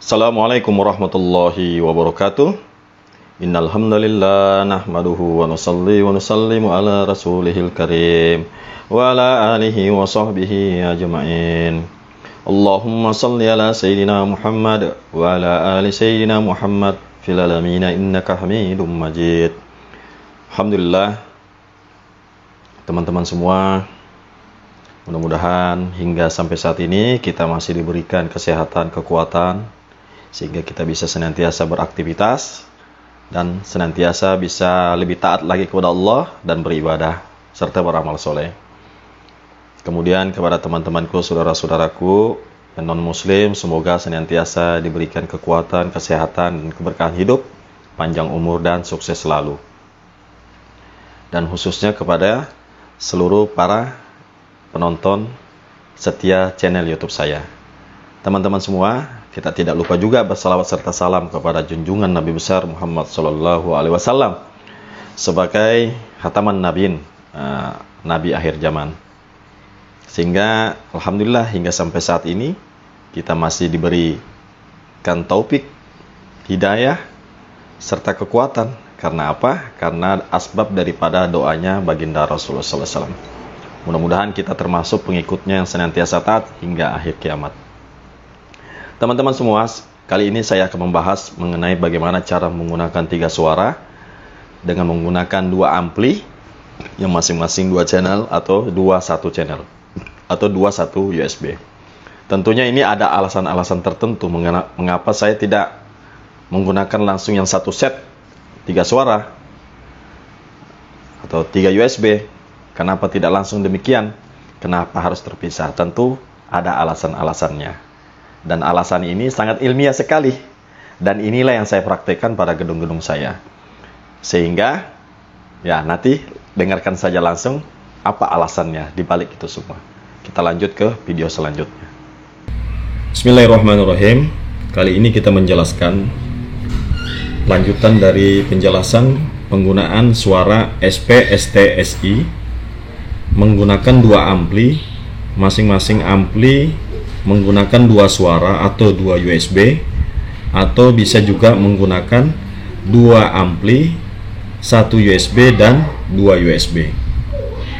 Assalamualaikum warahmatullahi wabarakatuh. Innal hamdalillah nahmaduhu wa nusalli wa nusallimu ala rasulihil karim wa ala alihi wa sahbihi ajma'in. Allahumma salli ala sayyidina Muhammad wa ala ali sayyidina Muhammad fil alamin innaka Hamidum Majid. Alhamdulillah, teman-teman semua, mudah-mudahan hingga sampai saat ini kita masih diberikan kesehatan, kekuatan, sehingga kita bisa senantiasa beraktivitas dan senantiasa bisa lebih taat lagi kepada Allah dan beribadah serta beramal soleh. Kemudian kepada teman-temanku, saudara-saudaraku yang non-muslim, semoga senantiasa diberikan kekuatan, kesehatan, dan keberkahan hidup, panjang umur dan sukses selalu. Dan khususnya kepada seluruh para penonton setia channel YouTube saya. Teman-teman semua, kita tidak lupa juga bersalawat serta salam kepada junjungan Nabi besar Muhammad SAW sebagai khataman nabiin, nabi akhir zaman. Sehingga alhamdulillah hingga sampai saat ini kita masih diberikan taufik, hidayah serta kekuatan. Karena apa? Karena asbab daripada doanya baginda Rasulullah SAW. Mudah-mudahan kita termasuk pengikutnya yang senantiasa taat hingga akhir kiamat. Teman-teman semua, kali ini saya akan membahas mengenai bagaimana cara menggunakan 3 suara dengan menggunakan 2 ampli yang masing-masing 2 channel atau 1 channel atau 1 USB. Tentunya ini ada alasan-alasan tertentu mengapa saya tidak menggunakan langsung yang 1 set 3 suara atau 3 USB. Kenapa tidak langsung demikian? Kenapa harus terpisah? Tentu ada alasan-alasannya. Dan alasan ini sangat ilmiah sekali. Dan inilah yang saya praktekkan pada gedung-gedung saya. Sehingga, ya nanti dengarkan saja langsung apa alasannya dibalik itu semua. Kita lanjut ke video selanjutnya. Bismillahirrahmanirrahim. Kali ini kita menjelaskan lanjutan dari penjelasan penggunaan suara SP, ST, SI menggunakan 2 ampli, masing-masing ampli menggunakan 2 suara atau 2 USB, atau bisa juga menggunakan 2 ampli, 1 USB dan 2 USB.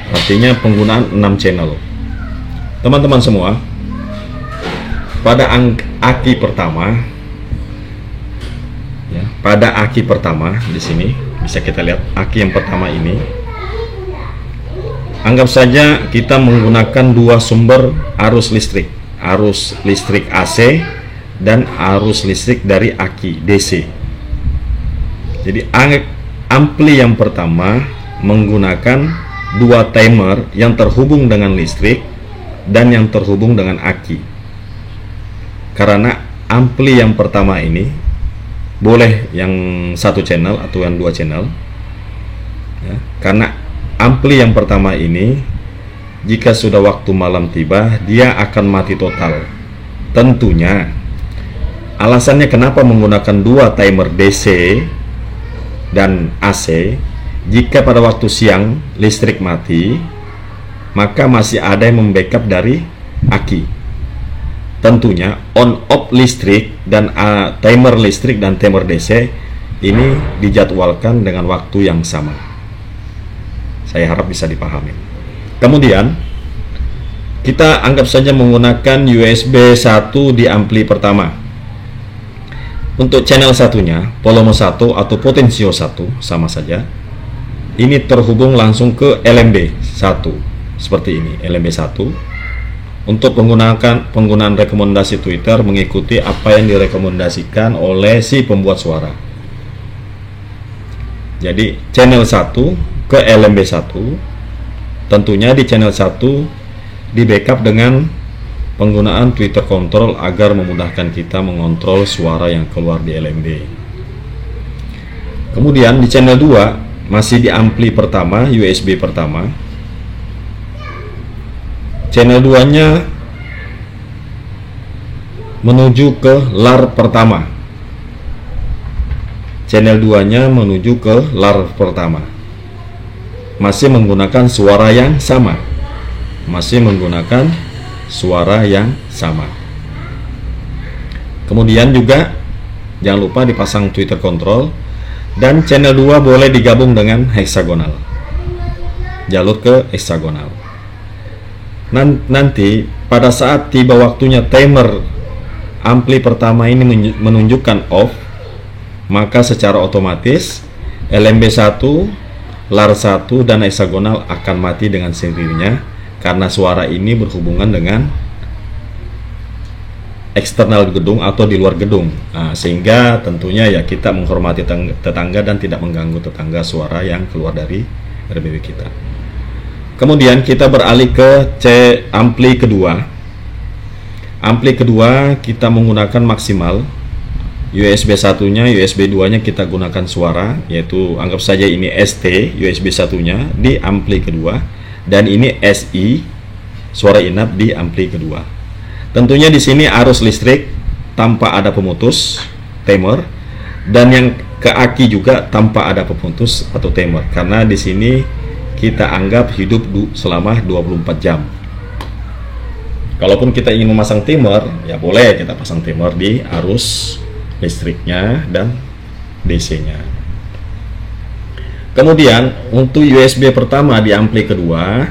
Artinya penggunaan 6 channel. Teman-teman semua, pada aki pertama, ya, pada aki pertama di sini bisa kita lihat aki yang pertama ini. Anggap saja kita menggunakan 2 sumber arus listrik AC dan arus listrik dari aki DC. Jadi ampli yang pertama menggunakan 2 timer yang terhubung dengan listrik dan yang terhubung dengan aki. Karena ampli yang pertama ini boleh yang 1 channel atau yang 2 channel, ya, karena ampli yang pertama ini jika sudah waktu malam tiba, dia akan mati total. Tentunya alasannya kenapa menggunakan 2 timer DC dan AC. Jika pada waktu siang listrik mati, maka masih ada yang membackup dari aki. Tentunya on off listrik dan timer listrik dan timer DC ini dijadwalkan dengan waktu yang sama. Saya harap bisa dipahami. Kemudian kita anggap saja menggunakan USB 1 di ampli pertama. Untuk channel satunya, volume 1 atau potensio 1 sama saja. Ini terhubung langsung ke LMB 1 seperti ini, LMB 1. Untuk penggunaan rekomendasi Twitter mengikuti apa yang direkomendasikan oleh si pembuat suara. Jadi channel 1 ke LMB 1. Tentunya di channel 1 di backup dengan penggunaan Twitter Control agar memudahkan kita mengontrol suara yang keluar di LMB. Kemudian di channel 2 masih di ampli pertama, USB pertama. Channel 2-nya menuju ke LAR pertama. Channel 2-nya menuju ke LAR pertama. Masih menggunakan suara yang sama. Kemudian juga jangan lupa dipasang tweeter control, dan channel 2 boleh digabung dengan heksagonal, jalur ke heksagonal. Nanti pada saat tiba waktunya timer ampli pertama ini menunjukkan off, maka secara otomatis LMB1, LAR1 dan heksagonal akan mati dengan sendirinya, karena suara ini berhubungan dengan eksternal gedung atau di luar gedung. Sehingga tentunya ya kita menghormati tetangga dan tidak mengganggu tetangga suara yang keluar dari RBB kita. Kemudian kita beralih ke ampli kedua. Ampli kedua kita menggunakan maksimal. USB satunya, USB 2 nya kita gunakan suara, yaitu anggap saja ini ST USB satunya di ampli kedua, dan ini SI suara inap di ampli kedua. Tentunya di sini arus listrik tanpa ada pemutus timer, dan yang ke aki juga tanpa ada pemutus atau timer, karena di sini kita anggap hidup selama 24 jam. Kalaupun kita ingin memasang timer, ya boleh kita pasang timer di arus listriknya dan DC-nya. Kemudian untuk USB pertama di ampli kedua,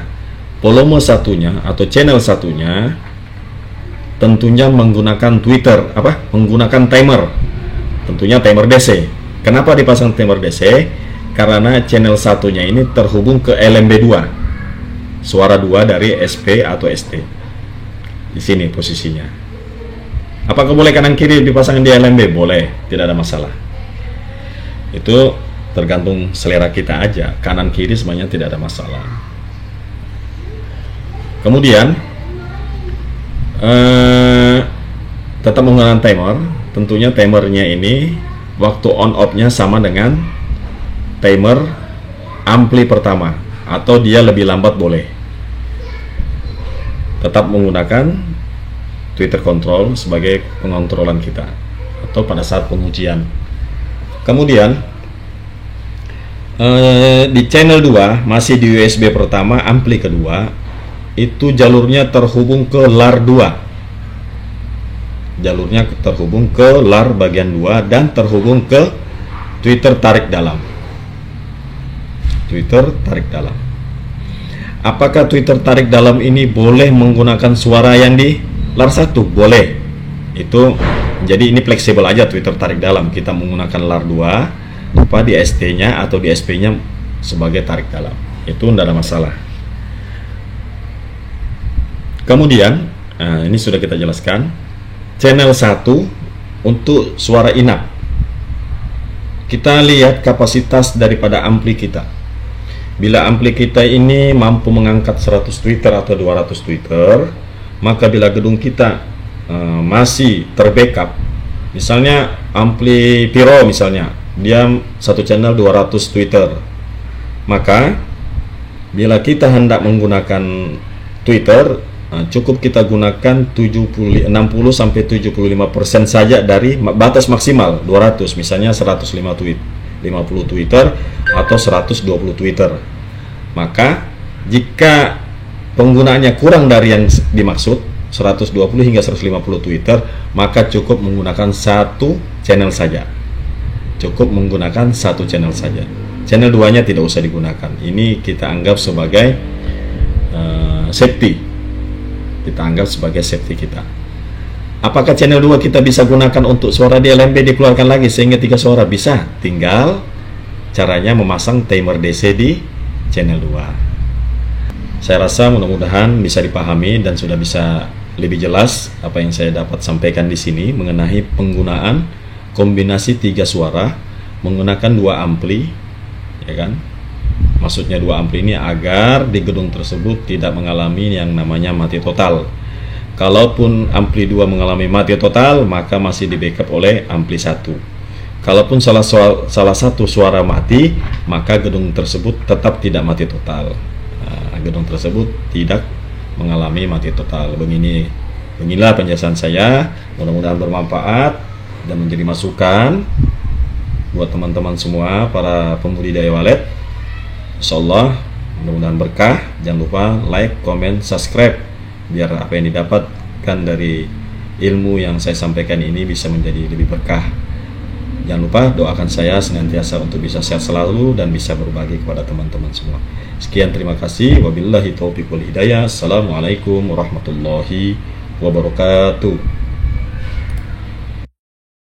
volume satunya atau channel satunya tentunya menggunakan menggunakan timer, tentunya timer DC. Kenapa dipasang timer DC? Karena channel satunya ini terhubung ke LMB2, suara 2 dari SP atau ST. Di sini posisinya. Apakah boleh kanan kiri dipasang di LMB? Boleh, tidak ada masalah. Itu tergantung selera kita aja. Kanan kiri semuanya tidak ada masalah. Kemudian tetap menggunakan timer. Tentunya timernya ini waktu on off-nya sama dengan timer ampli pertama, atau dia lebih lambat boleh. Tetap menggunakan tweeter control sebagai pengontrolan kita atau pada saat pengujian. Kemudian di channel 2 masih di USB pertama ampli kedua, itu jalurnya terhubung ke LAR 2. Jalurnya terhubung ke LAR bagian 2 dan terhubung ke tweeter tarik dalam. Tweeter tarik dalam. Apakah tweeter tarik dalam ini boleh menggunakan suara yang di LAR 1? Boleh. Itu jadi ini fleksibel aja tweeter tarik dalam. Kita menggunakan LAR 2 di ST-nya atau di SP-nya sebagai tarik dalam. Itu tidak ada masalah. Kemudian ini sudah kita jelaskan. Channel 1 untuk suara inap. Kita lihat kapasitas daripada ampli kita. Bila ampli kita ini mampu mengangkat 100 tweeter atau 200 tweeter, maka bila gedung kita masih terbackup, misalnya ampli Piro misalnya, dia satu channel 200 tweeter, maka bila kita hendak menggunakan tweeter, cukup kita gunakan 60-75% saja dari batas maksimal 200, misalnya 105 tweet, 50 tweeter atau 120 tweeter. Maka jika penggunaannya kurang dari yang dimaksud 120 hingga 150 tweeter, maka cukup menggunakan satu channel saja. Cukup menggunakan satu channel saja. Channel 2 nya tidak usah digunakan. Ini kita anggap sebagai safety. Kita anggap sebagai safety kita. Apakah channel 2 kita bisa gunakan untuk suara di LMB dikeluarkan lagi sehingga 3 suara? Bisa. Tinggal caranya memasang timer DC di channel 2. Saya rasa mudah-mudahan bisa dipahami dan sudah bisa lebih jelas apa yang saya dapat sampaikan di sini mengenai penggunaan kombinasi 3 suara menggunakan 2 ampli, ya kan? Maksudnya 2 ampli ini agar di gedung tersebut tidak mengalami yang namanya mati total. Kalaupun ampli 2 mengalami mati total, maka masih di backup oleh ampli 1. Kalaupun salah satu suara mati, maka gedung tersebut tetap tidak mati total. Gedung tersebut tidak mengalami mati total. Beginilah penjelasan saya. Mudah-mudahan bermanfaat dan menjadi masukan buat teman-teman semua para pembudidaya walet. Insyaallah mudah-mudahan berkah. Jangan lupa like, comment, subscribe biar apa yang didapatkan dari ilmu yang saya sampaikan ini bisa menjadi lebih berkah. Jangan lupa doakan saya senantiasa untuk bisa sehat selalu dan bisa berbagi kepada teman-teman semua. Sekian, terima kasih. Wabillahi taufiq wal hidayah. Assalamualaikum warahmatullahi wabarakatuh.